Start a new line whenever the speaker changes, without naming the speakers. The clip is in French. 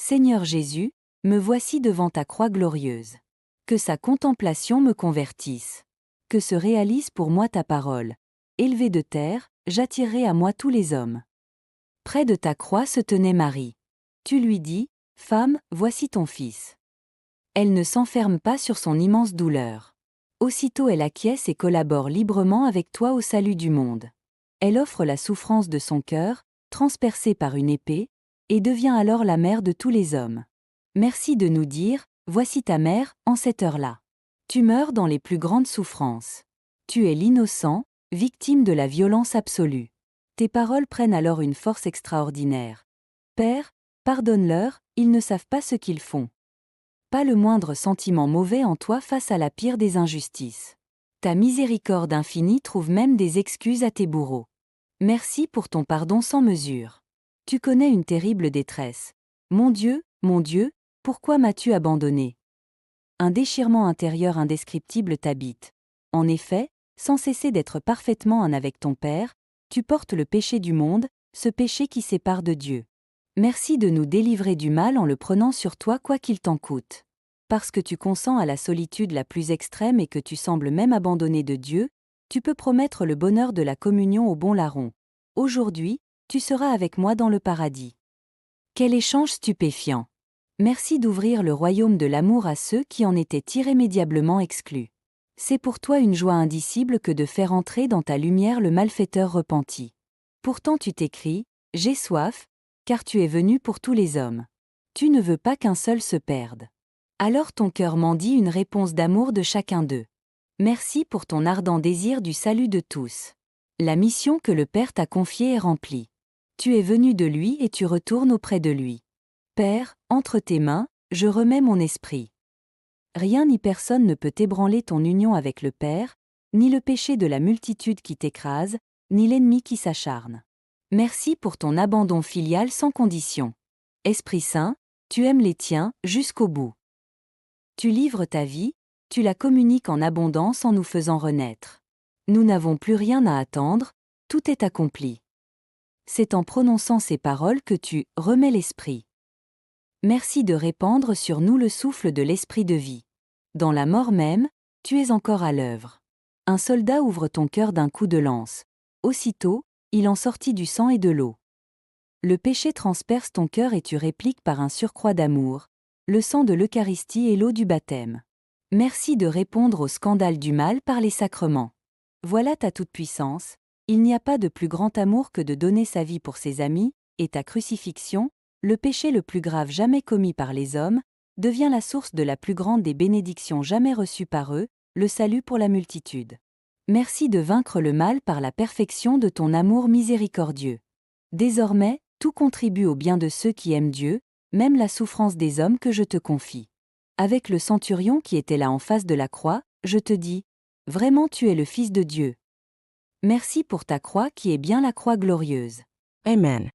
Seigneur Jésus, me voici devant ta croix glorieuse. Que sa contemplation me convertisse. Que se réalise pour moi ta parole. Élevé de terre, j'attirerai à moi tous les hommes. Près de ta croix se tenait Marie. Tu lui dis, Femme, voici ton fils. Elle ne s'enferme pas sur son immense douleur. Aussitôt elle acquiesce et collabore librement avec toi au salut du monde. Elle offre la souffrance de son cœur, transpercée par une épée, et devient alors la mère de tous les hommes. Merci de nous dire, voici ta mère, en cette heure-là. Tu meurs dans les plus grandes souffrances. Tu es l'innocent, victime de la violence absolue. Tes paroles prennent alors une force extraordinaire. Père, pardonne-leur, ils ne savent pas ce qu'ils font. Pas le moindre sentiment mauvais en toi face à la pire des injustices. Ta miséricorde infinie trouve même des excuses à tes bourreaux. Merci pour ton pardon sans mesure. Tu connais une terrible détresse. Mon Dieu, pourquoi m'as-tu abandonné? Un déchirement intérieur indescriptible t'habite. En effet, sans cesser d'être parfaitement un avec ton Père, tu portes le péché du monde, ce péché qui sépare de Dieu. Merci de nous délivrer du mal en le prenant sur toi quoi qu'il t'en coûte. Parce que tu consens à la solitude la plus extrême et que tu sembles même abandonné de Dieu, tu peux promettre le bonheur de la communion au bon larron. Aujourd'hui, tu seras avec moi dans le paradis. Quel échange stupéfiant! Merci d'ouvrir le royaume de l'amour à ceux qui en étaient irrémédiablement exclus. C'est pour toi une joie indicible que de faire entrer dans ta lumière le malfaiteur repenti. Pourtant tu t'écries, j'ai soif, car tu es venu pour tous les hommes. Tu ne veux pas qu'un seul se perde. Alors ton cœur mendie une réponse d'amour de chacun d'eux. Merci pour ton ardent désir du salut de tous. La mission que le Père t'a confiée est remplie. Tu es venu de lui et tu retournes auprès de lui. Père, entre tes mains, je remets mon esprit. Rien ni personne ne peut ébranler ton union avec le Père, ni le péché de la multitude qui t'écrase, ni l'ennemi qui s'acharne. Merci pour ton abandon filial sans condition. Esprit Saint, tu aimes les tiens jusqu'au bout. Tu livres ta vie, tu la communiques en abondance en nous faisant renaître. Nous n'avons plus rien à attendre, tout est accompli. C'est en prononçant ces paroles que tu remets l'esprit. Merci de répandre sur nous le souffle de l'esprit de vie. Dans la mort même, tu es encore à l'œuvre. Un soldat ouvre ton cœur d'un coup de lance. Aussitôt, il en sortit du sang et de l'eau. Le péché transperce ton cœur et tu répliques par un surcroît d'amour, le sang de l'Eucharistie et l'eau du baptême. Merci de répondre au scandale du mal par les sacrements. Voilà ta toute-puissance, il n'y a pas de plus grand amour que de donner sa vie pour ses amis, et ta crucifixion, le péché le plus grave jamais commis par les hommes, devient la source de la plus grande des bénédictions jamais reçues par eux, le salut pour la multitude. Merci de vaincre le mal par la perfection de ton amour miséricordieux. Désormais, tout contribue au bien de ceux qui aiment Dieu, même la souffrance des hommes que je te confie. Avec le centurion qui était là en face de la croix, je te dis, vraiment tu es le Fils de Dieu. Merci pour ta croix qui est bien la croix glorieuse.
Amen.